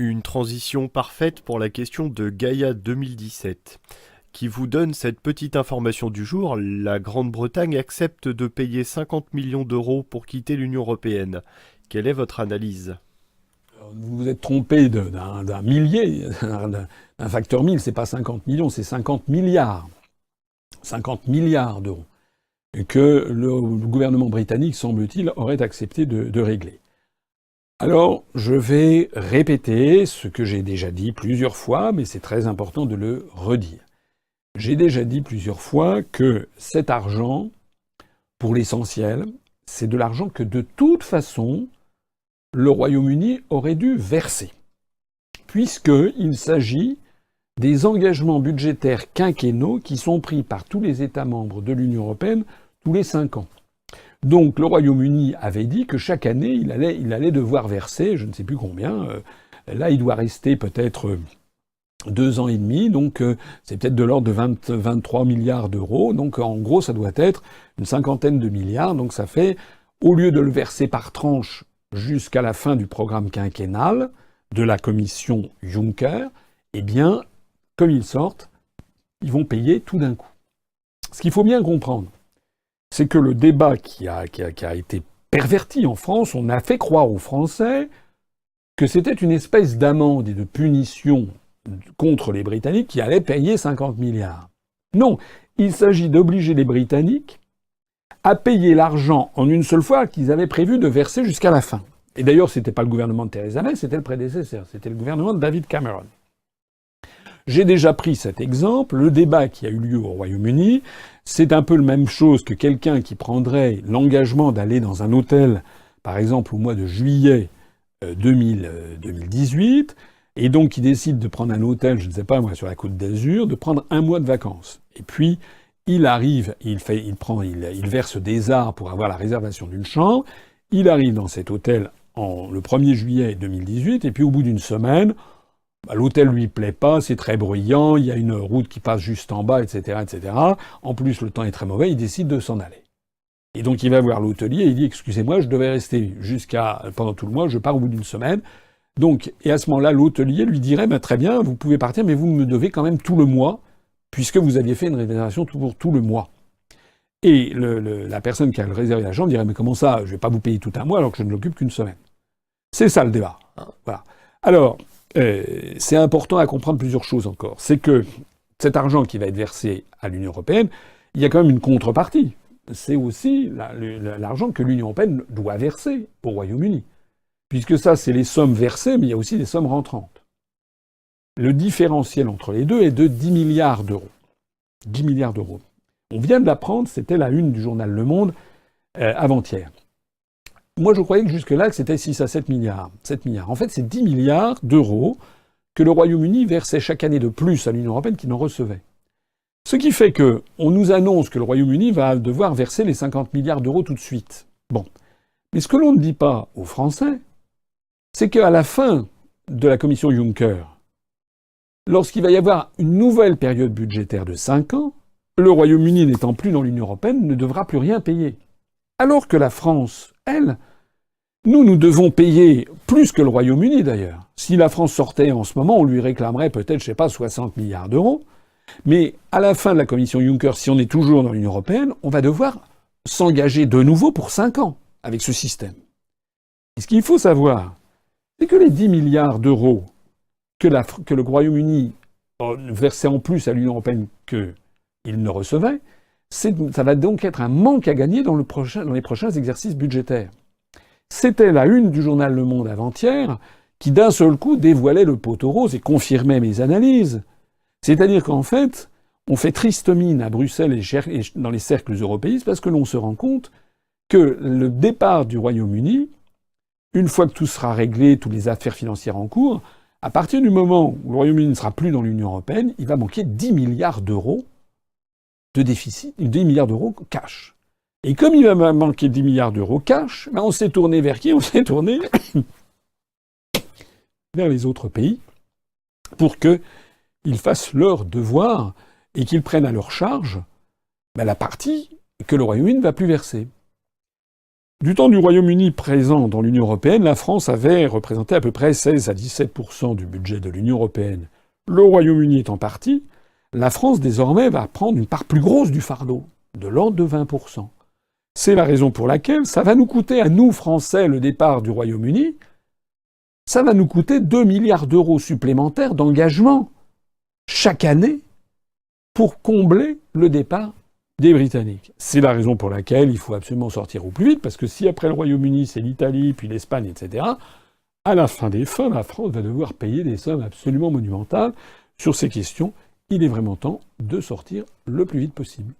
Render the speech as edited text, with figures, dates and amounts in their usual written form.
Une transition parfaite pour la question de Gaïa 2017, qui vous donne cette petite information du jour. La Grande-Bretagne accepte de payer 50 millions d'euros pour quitter l'Union européenne. Quelle est votre analyse? Vous vous êtes trompé d'un millier, d'un facteur 1000. C'est pas 50 millions, c'est 50 milliards. 50 milliards d'euros que le gouvernement britannique, semble-t-il, aurait accepté de régler. Alors, je vais répéter ce que j'ai déjà dit plusieurs fois, mais c'est très important de le redire. J'ai déjà dit plusieurs fois que cet argent, pour l'essentiel, c'est de l'argent que de toute façon, le Royaume-Uni aurait dû verser, puisqu'il s'agit des engagements budgétaires quinquennaux qui sont pris par tous les États membres de l'Union européenne tous les 5 ans. Donc le Royaume-Uni avait dit que chaque année, il allait devoir verser, je ne sais plus combien, là il doit rester peut-être 2 ans et demi, donc c'est peut-être de l'ordre de 23 milliards d'euros, donc en gros ça doit être une cinquantaine de milliards, donc ça fait, au lieu de le verser par tranche jusqu'à la fin du programme quinquennal de la commission Juncker, eh bien, comme ils sortent, ils vont payer tout d'un coup. Ce qu'il faut bien comprendre, c'est que le débat qui a été perverti en France, on a fait croire aux Français que c'était une espèce d'amende et de punition contre les Britanniques qui allaient payer 50 milliards. Non, il s'agit d'obliger les Britanniques à payer l'argent en une seule fois qu'ils avaient prévu de verser jusqu'à la fin. Et d'ailleurs, c'était pas le gouvernement de Theresa May, c'était le prédécesseur, c'était le gouvernement de David Cameron. J'ai déjà pris cet exemple. Le débat qui a eu lieu au Royaume-Uni, c'est un peu la même chose que quelqu'un qui prendrait l'engagement d'aller dans un hôtel, par exemple au mois de juillet 2018, et donc qui décide de prendre un hôtel, je ne sais pas moi, sur la Côte d'Azur, de prendre un mois de vacances. Et puis, il arrive, il verse des arts pour avoir la réservation d'une chambre. Il arrive dans cet hôtel le 1er juillet 2018, et puis au bout d'une semaine, l'hôtel lui plaît pas, c'est très bruyant, il y a une route qui passe juste en bas, etc., etc. En plus, le temps est très mauvais, il décide de s'en aller. Et donc, il va voir l'hôtelier et il dit, excusez-moi, je devais rester pendant tout le mois, je pars au bout d'une semaine. Donc, et à ce moment-là, l'hôtelier lui dirait, très bien, vous pouvez partir, mais vous me devez quand même tout le mois, puisque vous aviez fait une réservation pour tout le mois. Et la personne qui a réservé la chambre dirait, mais comment ça, je vais pas vous payer tout un mois alors que je ne l'occupe qu'une semaine. C'est ça le débat. Voilà. Alors, c'est important à comprendre plusieurs choses encore. C'est que cet argent qui va être versé à l'Union européenne, il y a quand même une contrepartie. C'est aussi l'argent que l'Union européenne doit verser au Royaume-Uni. Puisque ça, c'est les sommes versées, mais il y a aussi des sommes rentrantes. Le différentiel entre les deux est de 10 milliards d'euros. 10 milliards d'euros. On vient de l'apprendre, c'était la une du journal Le Monde avant-hier. Moi, je croyais que jusque-là, que c'était 6 à 7 milliards. 7 milliards. En fait, c'est 10 milliards d'euros que le Royaume-Uni versait chaque année de plus à l'Union européenne qu'il n'en recevait. Ce qui fait que on nous annonce que le Royaume-Uni va devoir verser les 50 milliards d'euros tout de suite. Bon. Mais ce que l'on ne dit pas aux Français, c'est qu'à la fin de la commission Juncker, lorsqu'il va y avoir une nouvelle période budgétaire de 5 ans, le Royaume-Uni n'étant plus dans l'Union européenne ne devra plus rien payer. Alors que la France, elle, nous devons payer plus que le Royaume-Uni d'ailleurs. Si la France sortait en ce moment, on lui réclamerait peut-être, 60 milliards d'euros. Mais à la fin de la commission Juncker, si on est toujours dans l'Union européenne, on va devoir s'engager de nouveau pour 5 ans avec ce système. Et ce qu'il faut savoir, c'est que les 10 milliards d'euros que le Royaume-Uni versait en plus à l'Union européenne qu'il ne recevait, ça va donc être un manque à gagner dans les prochains exercices budgétaires. C'était la une du journal Le Monde avant-hier qui d'un seul coup dévoilait le poteau rose et confirmait mes analyses. C'est-à-dire qu'en fait, on fait triste mine à Bruxelles et dans les cercles européistes parce que l'on se rend compte que le départ du Royaume-Uni, une fois que tout sera réglé, toutes les affaires financières en cours, à partir du moment où le Royaume-Uni ne sera plus dans l'Union européenne, il va manquer 10 milliards d'euros de déficit, 10 milliards d'euros cash. Et comme il va manquer 10 milliards d'euros cash, on s'est tourné vers qui? On s'est tourné vers les autres pays pour qu'ils fassent leur devoir et qu'ils prennent à leur charge la partie que le Royaume-Uni ne va plus verser. Du temps du Royaume-Uni présent dans l'Union européenne, la France avait représenté à peu près 16 à 17% du budget de l'Union européenne. Le Royaume-Uni étant parti, la France désormais va prendre une part plus grosse du fardeau, de l'ordre de 20%. C'est la raison pour laquelle ça va nous coûter à nous, Français, le départ du Royaume-Uni, ça va nous coûter 2 milliards d'euros supplémentaires d'engagement chaque année pour combler le départ des Britanniques. C'est la raison pour laquelle il faut absolument sortir au plus vite, parce que si après le Royaume-Uni, c'est l'Italie, puis l'Espagne, etc., à la fin des fins, la France va devoir payer des sommes absolument monumentales sur ces questions. Il est vraiment temps de sortir le plus vite possible.